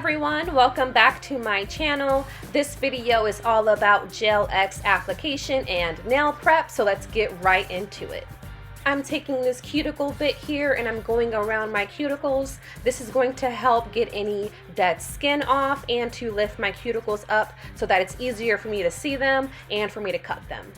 everyone, welcome back to my channel. This video is all about Gel X application and nail prep, so let's get right into it. I'm taking this cuticle bit here and I'm going around my cuticles. This is going to help get any dead skin off and to lift my cuticles up so that it's easier for me to see them and for me to cut them.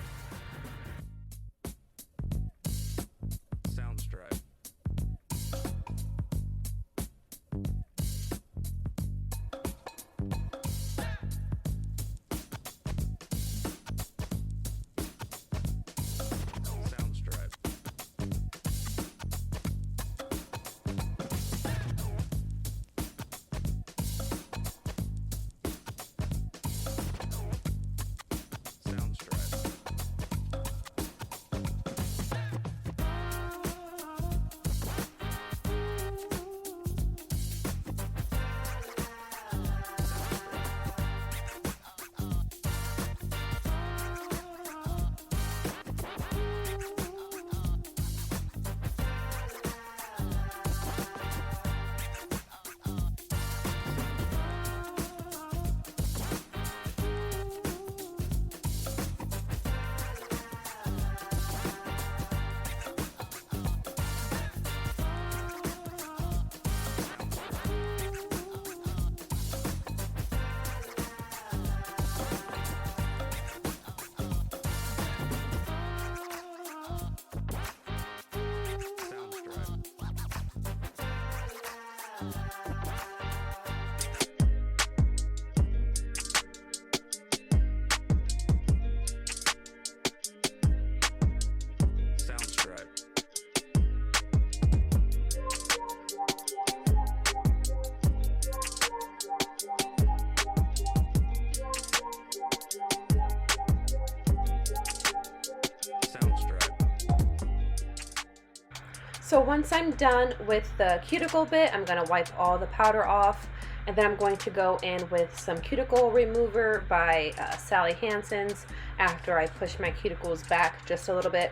So once I'm done with the cuticle bit, I'm going to wipe all the powder off, and then I'm going to go in with some cuticle remover by Sally Hansen's after I push my cuticles back just a little bit.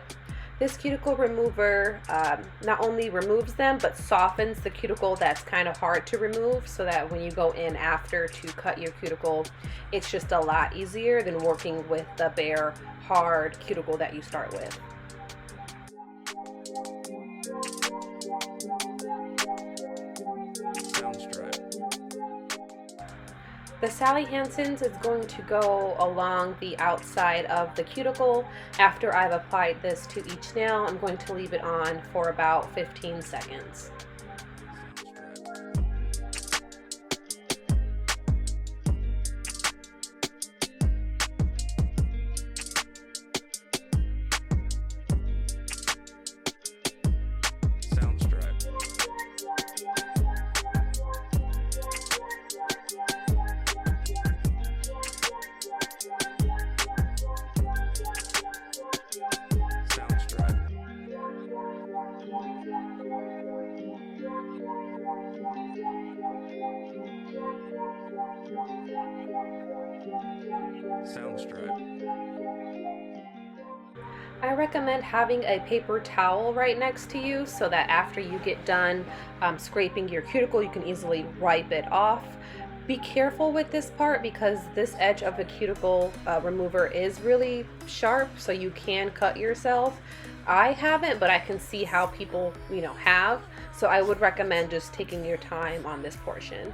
This cuticle remover not only removes them but softens the cuticle that's kind of hard to remove, so that when you go in after to cut your cuticle, it's just a lot easier than working with the bare hard cuticle that you start with. The Sally Hansen's is going to go along the outside of the cuticle. After I've applied this to each nail, I'm going to leave it on for about 15 seconds. Sounds dry. I recommend having a paper towel right next to you so that after you get done scraping your cuticle, you can easily wipe it off. Be careful with this part because this edge of the cuticle remover is really sharp, so you can cut yourself. I haven't, but I can see how people, have. So I would recommend just taking your time on this portion.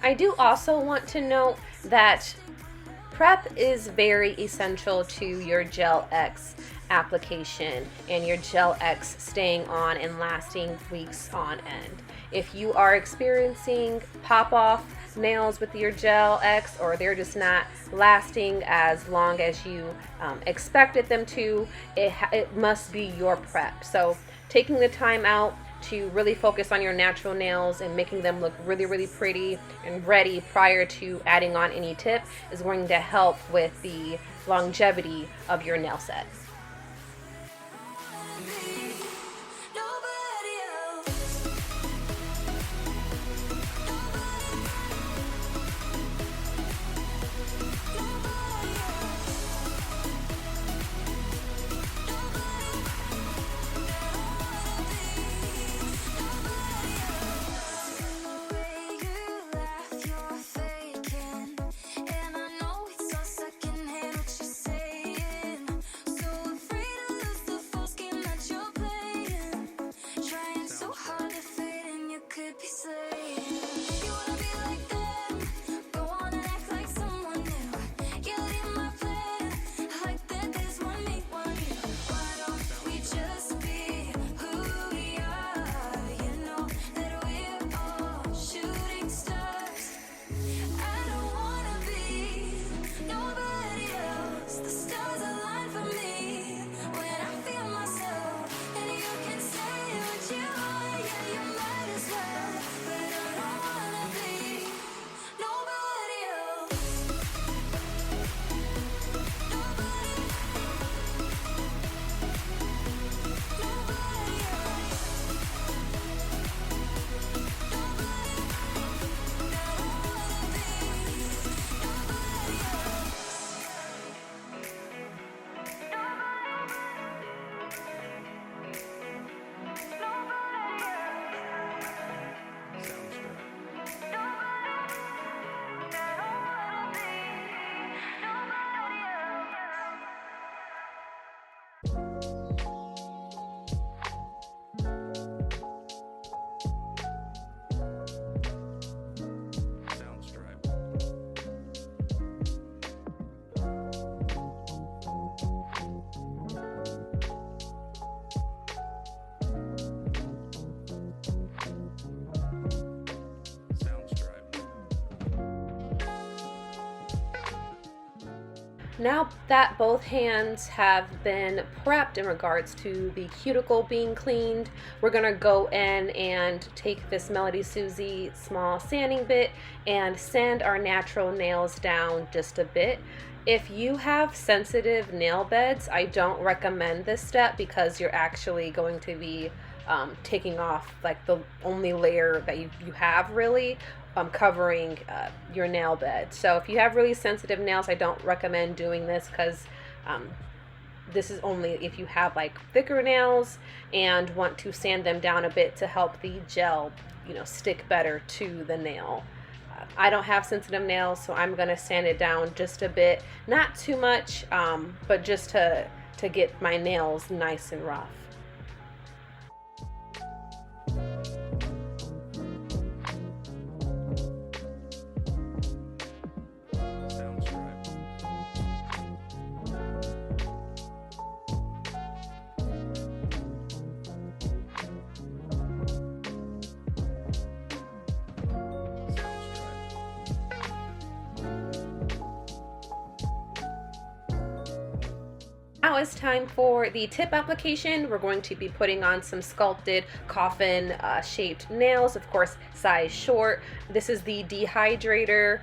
I do also want to note that prep is very essential to your Gel X application and your Gel X staying on and lasting weeks on end. If you are experiencing pop-off nails with your Gel X, or they're just not lasting as long as you expected them to, it must be your prep. So taking the time out to really focus on your natural nails and making them look really, really pretty and ready prior to adding on any tip is going to help with the longevity of your nail set. Now that both hands have been prepped in regards to the cuticle being cleaned, we're gonna go in and take this Melody Susie small sanding bit and sand our natural nails down just a bit. If you have sensitive nail beds, I don't recommend this step because you're actually going to be taking off like the only layer that you have really covering your nail bed. So if you have really sensitive nails, I don't recommend doing this because this is only if you have like thicker nails and want to sand them down a bit to help the gel, you know, stick better to the nail. I don't have sensitive nails, so I'm gonna sand it down just a bit, not too much, but just to get my nails nice and rough. Now it's time for the tip application. We're going to be putting on some sculpted coffin shaped nails, of course size short. This is the dehydrator.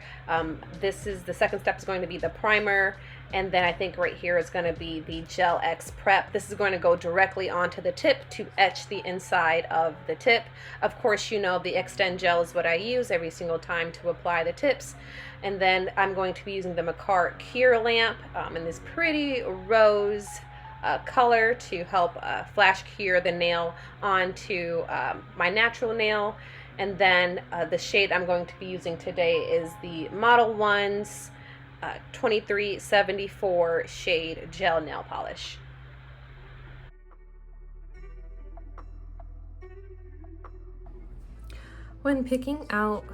This is the second step is going to be the primer, and then I think right here is going to be the Gel X prep. This is going to go directly onto the tip to etch the inside of the tip. Of course, you know the Extend Gel is what I use every single time to apply the tips. And then I'm going to be using the Macart Cure lamp in this pretty rose color to help flash cure the nail onto my natural nail. And then the shade I'm going to be using today is the Model 1's 2374 shade gel nail polish. When picking out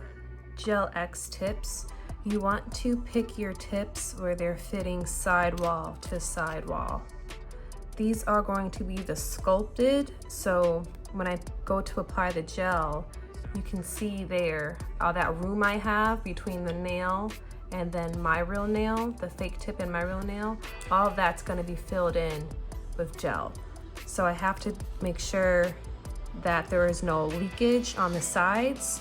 Gel X tips, you want to pick your tips where they're fitting sidewall to sidewall. These are going to be the sculpted, so when I go to apply the gel, you can see there all that room I have between the nail and then my real nail, the fake tip and my real nail. All of that's going to be filled in with gel. So I have to make sure that there is no leakage on the sides.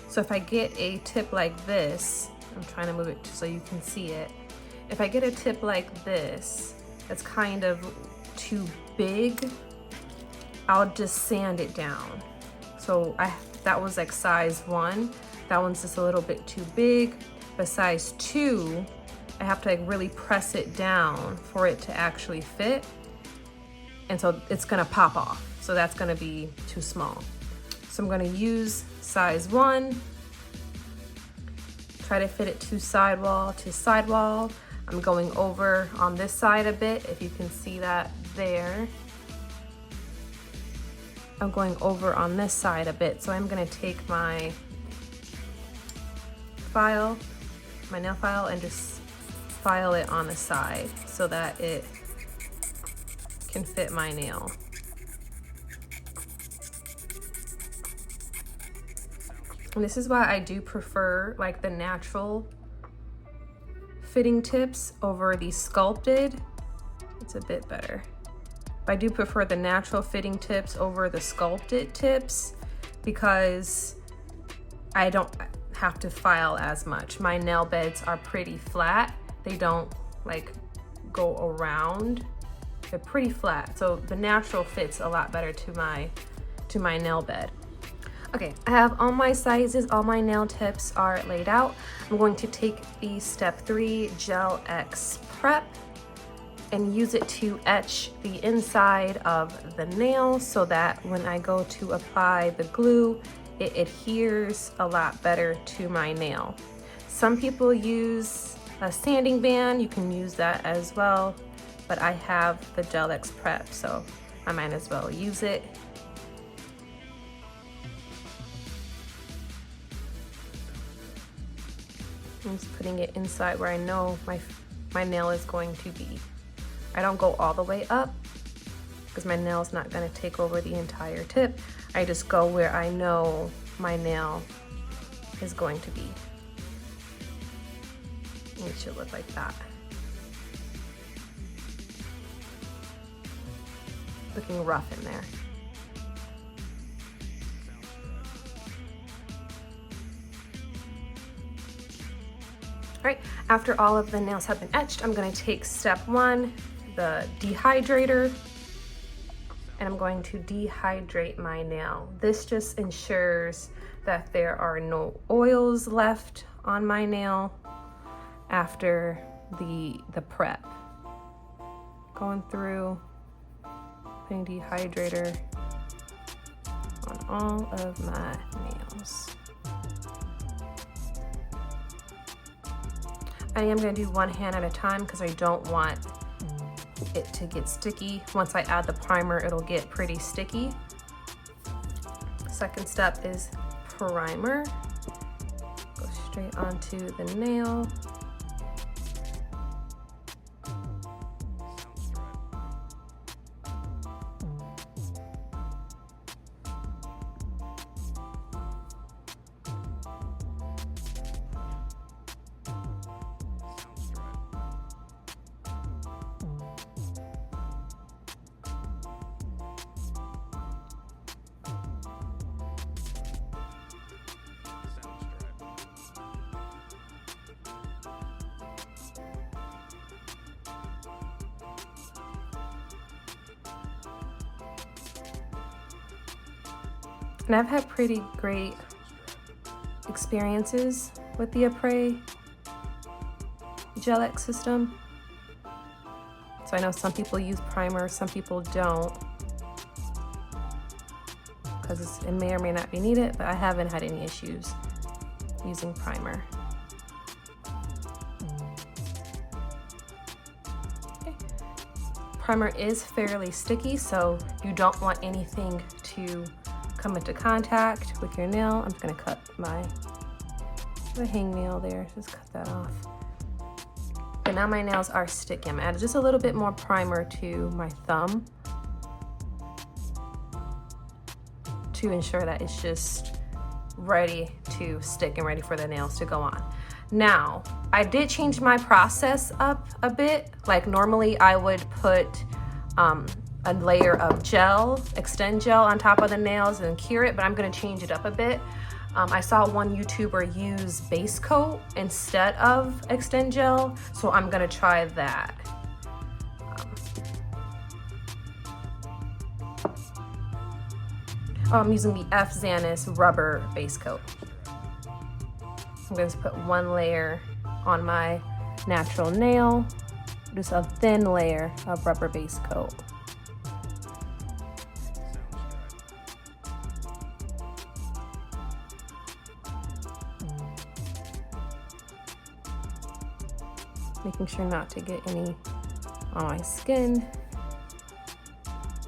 So if I get a tip like this, I'm trying to move it so you can see it. If I get a tip like this, that's kind of too big, I'll just sand it down. So that was like size 1. That one's just a little bit too big. But size 2, I have to like really press it down for it to actually fit. And so it's gonna pop off. So that's gonna be too small. So I'm gonna use size 1, try to fit it to sidewall to sidewall. I'm going over on this side a bit, if you can see that there. I'm going over on this side a bit, so I'm gonna take my file, my nail file, and just file it on the side so that it can fit my nail. And this is why I do prefer like the natural fitting tips over the sculpted. It's a bit better. But I do prefer the natural fitting tips over the sculpted tips because I don't have to file as much. My nail beds are pretty flat. They don't like go around. They're pretty flat. So the natural fits a lot better to my nail bed. Okay, I have all my sizes, all my nail tips are laid out. I'm going to take the step 3 Gel X prep and use it to etch the inside of the nail so that when I go to apply the glue, it adheres a lot better to my nail. Some people use a sanding band, you can use that as well, but I have the Gel X prep, so I might as well use it. I'm just putting it inside where I know my nail is going to be. I don't go all the way up because my nail is not going to take over the entire tip. I just go where I know my nail is going to be. And it should look like that. Looking rough in there. All right, after all of the nails have been etched, I'm gonna take step 1, the dehydrator, and I'm going to dehydrate my nail. This just ensures that there are no oils left on my nail after the prep. Going through, putting dehydrator on all of my nails. I am going to do one hand at a time because I don't want it to get sticky. Once I add the primer, it'll get pretty sticky. Second step is primer. Go straight onto the nail. And I've had pretty great experiences with the Apres Gel X system. So I know some people use primer, some people don't, because it may or may not be needed, but I haven't had any issues using primer. Okay. Primer is fairly sticky, so you don't want anything to come into contact with your nail. I'm just gonna cut my hangnail there, just cut that off. And now my nails are sticky. I'm adding just a little bit more primer to my thumb to ensure that it's just ready to stick and ready for the nails to go on. Now, I did change my process up a bit. Like normally I would put a layer of gel, extend gel on top of the nails and cure it, but I'm gonna change it up a bit. I saw one YouTuber use base coat instead of extend gel, so I'm gonna try that. I'm using the F. Zanis rubber base coat. I'm going to put one layer on my natural nail, just a thin layer of rubber base coat. Making sure not to get any on my skin.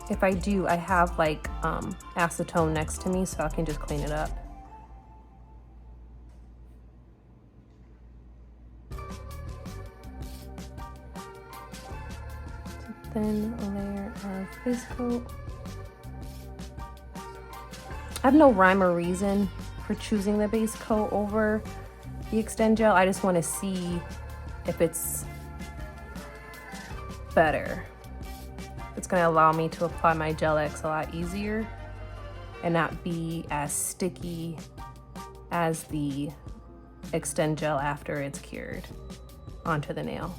If I do, I have like acetone next to me so I can just clean it up. thin layer of base coat. I have no rhyme or reason for choosing the base coat over the Extend Gel. I just want to see if it's better. It's going to allow me to apply my Gel X a lot easier and not be as sticky as the Extend Gel after it's cured onto the nail.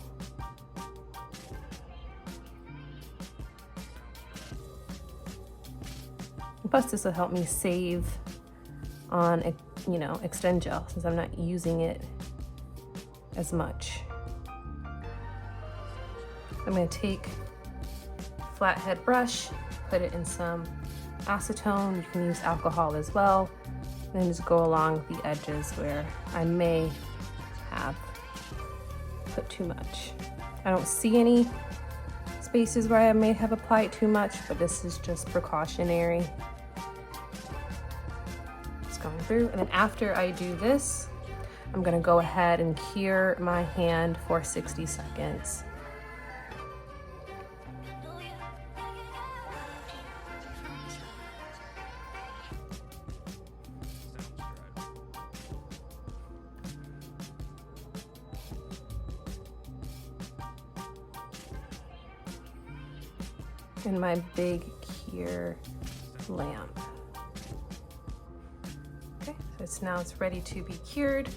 Plus, this will help me save on, you know, Extend Gel since I'm not using it as much. I'm going to take a flathead brush, put it in some acetone. You can use alcohol as well. And then just go along the edges where I may have put too much. I don't see any spaces where I may have applied too much, but this is just precautionary. Going through, and then after I do this, I'm going to go ahead and cure my hand for 60 seconds. In my big cure lamp. Now it's ready to be cured.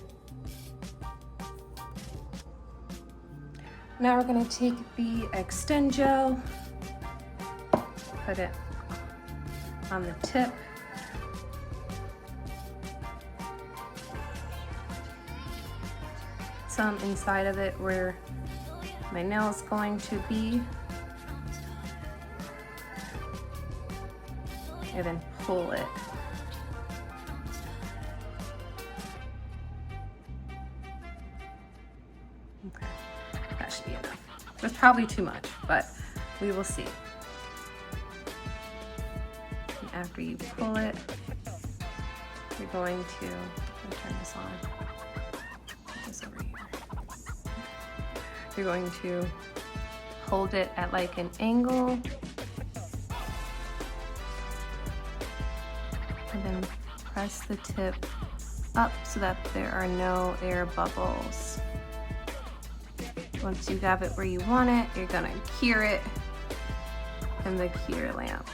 Now we're going to take the Extend Gel, put it on the tip. Some inside of it where my nail is going to be. And then pull it. Okay, that should be enough. That's probably too much, but we will see. And after you pull it, you're going to, let me turn this on. Put this over here. You're going to hold it at like an angle. And then press the tip up so that there are no air bubbles. Once you have it where you want it, you're gonna cure it in the cure lamp.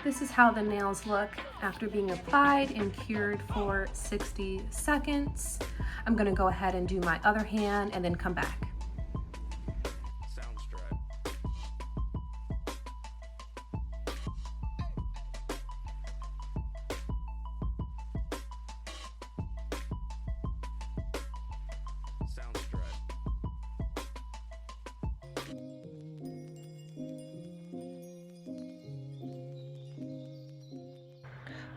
This is how the nails look after being applied and cured for 60 seconds. I'm gonna go ahead and do my other hand and then come back. Soundstripe. Soundstripe.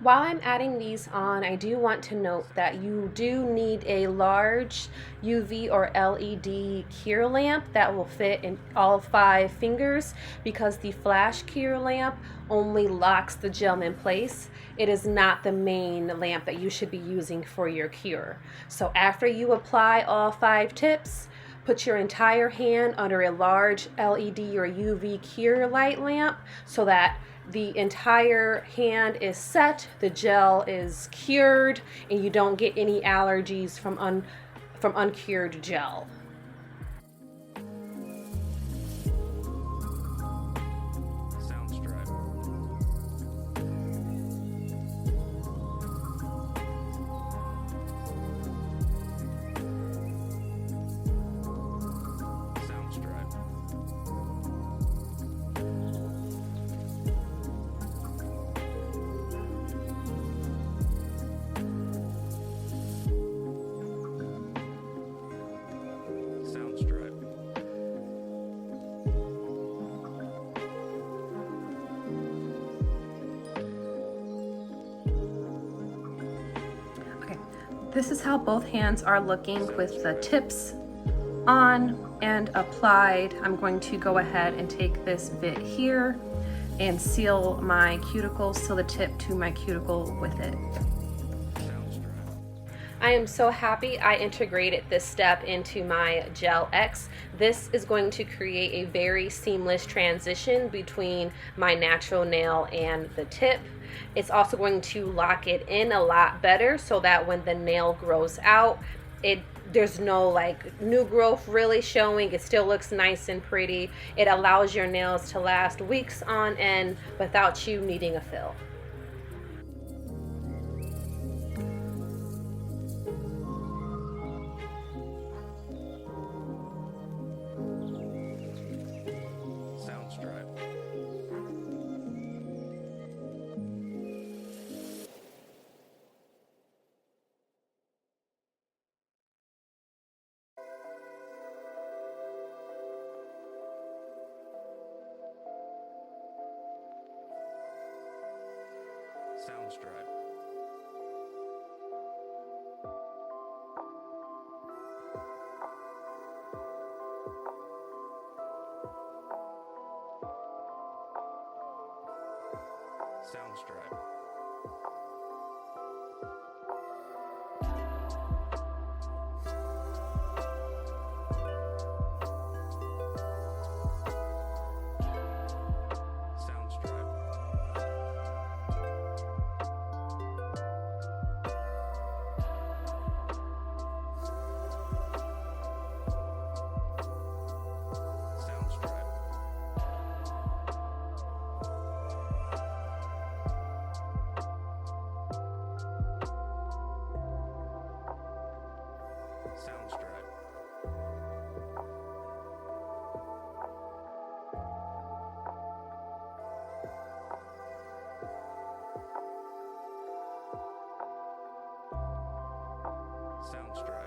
While I'm adding these on, I do want to note that you do need a large UV or LED cure lamp that will fit in all 5 fingers, because the flash cure lamp only locks the gel in place. It is not the main lamp that you should be using for your cure. So after you apply all 5 tips, put your entire hand under a large LED or UV cure light lamp so that the entire hand is set, the gel is cured, and you don't get any allergies from uncured gel. Soundstripe. Soundstripe. Soundstripe. Okay, this is how both hands are looking with the tips on and applied. I'm going to go ahead and take this bit here and seal my cuticle, seal the tip to my cuticle with it. Soundstripe. I am so happy I integrated this step into my Gel X. This is going to create a very seamless transition between my natural nail and the tip. It's also going to lock it in a lot better so that when the nail grows out, there's no like new growth really showing. It still looks nice and pretty. It allows your nails to last weeks on end without you needing a fill. Soundstripe. Soundstripe. Soundstripe. Soundstripe. Soundstripe. Soundstripe. Soundstripe.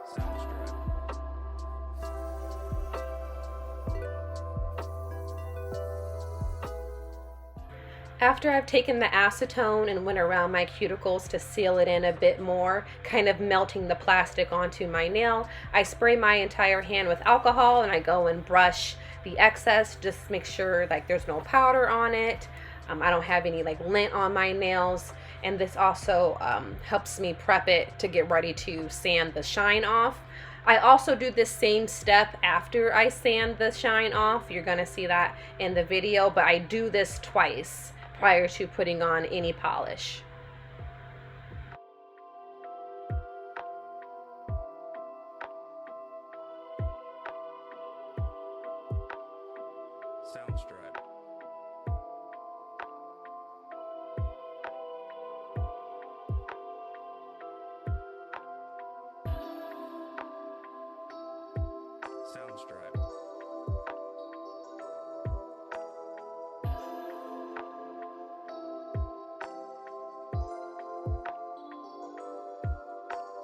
Soundstripe. After I've taken the acetone and went around my cuticles to seal it in a bit more, kind of melting the plastic onto my nail, I spray my entire hand with alcohol and I go and brush the excess, just make sure like there's no powder on it. I don't have any like lint on my nails, and this also helps me prep it to get ready to sand the shine off. I also do this same step after I sand the shine off. You're gonna see that in the video, but I do this twice prior to putting on any polish. Soundstripe. Soundstripe.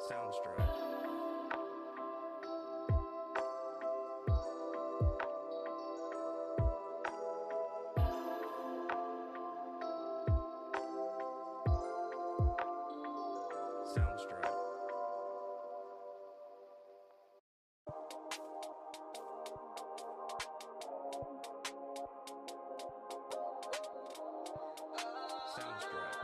Soundstripe. Soundstripe. Soundstripe.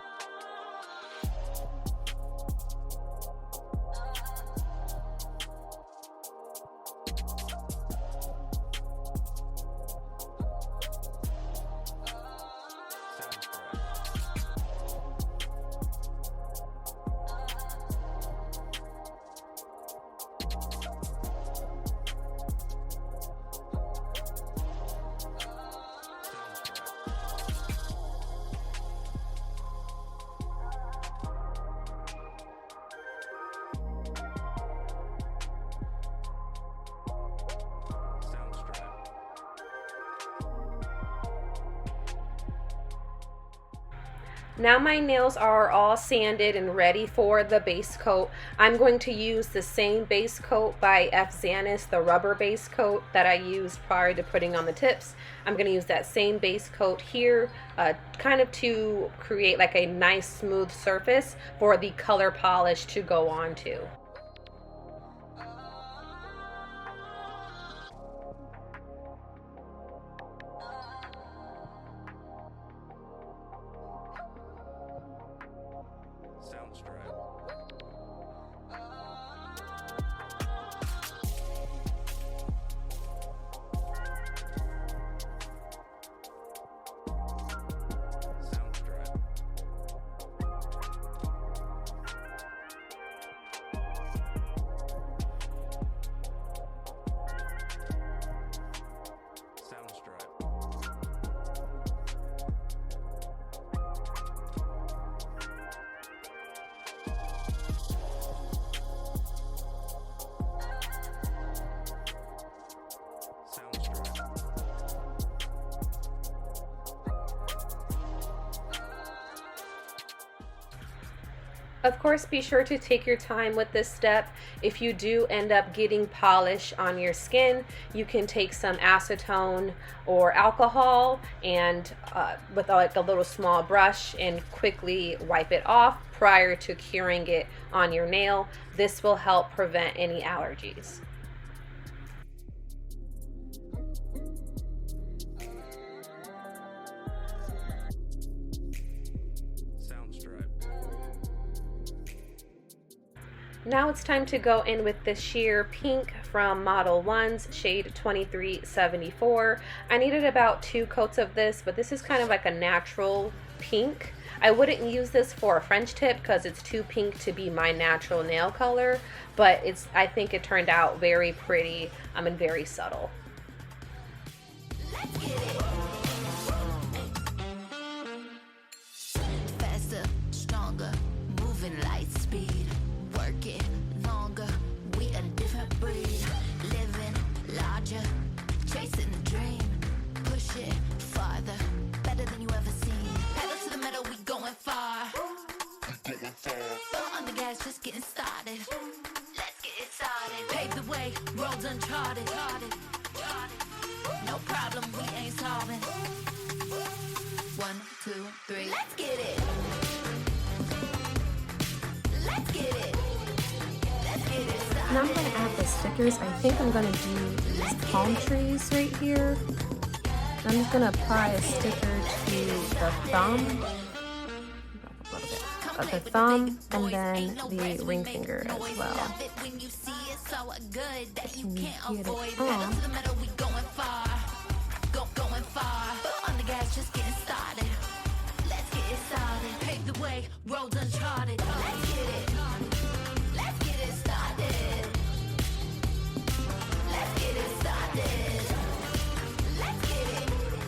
Now my nails are all sanded and ready for the base coat. I'm going to use the same base coat by F. Zanis, the rubber base coat that I used prior to putting on the tips. I'm going to use that same base coat here, kind of to create like a nice smooth surface for the color polish to go on to. Soundstripe. Soundstripe. Soundstripe. Soundstripe. Of course, be sure to take your time with this step. If you do end up getting polish on your skin, you can take some acetone or alcohol and with like a little small brush and quickly wipe it off prior to curing it on your nail. This will help prevent any allergies. Soundstripe. Now it's time to go in with the sheer pink from Model 1's shade 2374. I needed about 2 coats of this, but this is kind of like a natural pink. I wouldn't use this for a French tip because it's too pink to be my natural nail color, but I think it turned out very pretty and very subtle. Faster, stronger, moving light speed, working longer, we a different breed, living larger, chasing the dream, push it farther, better than you ever seen, pedal to the metal, we going far, foot on the gas, just getting started, let's get it started, pave the way, roads uncharted, no problem, we ain't solving, 1, 2, 3, let's get it. Let's get it. Let's get it started. Now I'm going to add the stickers. I think I'm going to do these palm trees right here. I'm just going to apply a sticker to the thumb, of the thumb, and then the ring finger as well. When you see it so good that you Can you can't get it avoid. on? Pedal to the metal, we going far. Going far. Foot on the gas, just getting started. Let's get it started. Pave the way, roads uncharted. Let's get it. Let's get it started. Let's get it started. Let's get it.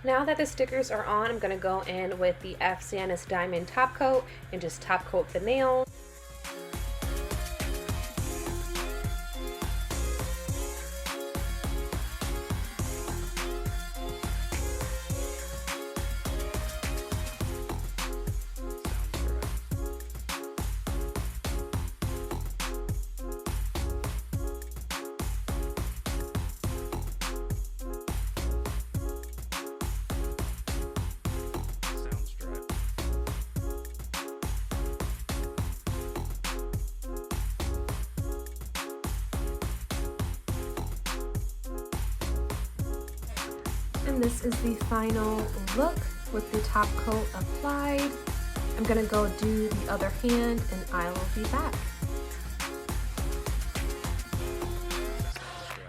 Now that the stickers are on, I'm going to go in with the F. Sienna's Diamond Top Coat and just top coat the nail. And this is the final look with the top coat applied. I'm gonna go do the other hand and I will be back.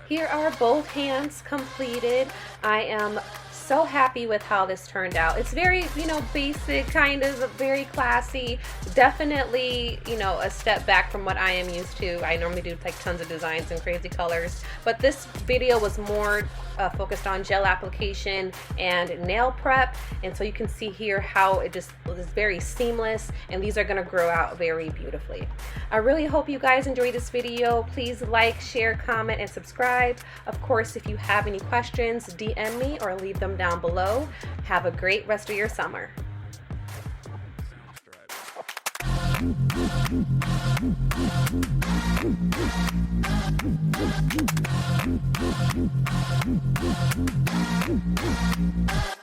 Here are both hands completed. I am so happy with how this turned out. It's very, basic, kind of very classy. Definitely, a step back from what I am used to. I normally do like tons of designs and crazy colors, but this video was more focused on gel application and nail prep. And so you can see here how it just is very seamless, and these are gonna grow out very beautifully. I really hope you guys enjoyed this video. Please like, share, comment, and subscribe. Of course, if you have any questions, DM me or leave them down below. Have a great rest of your summer. Sounds right.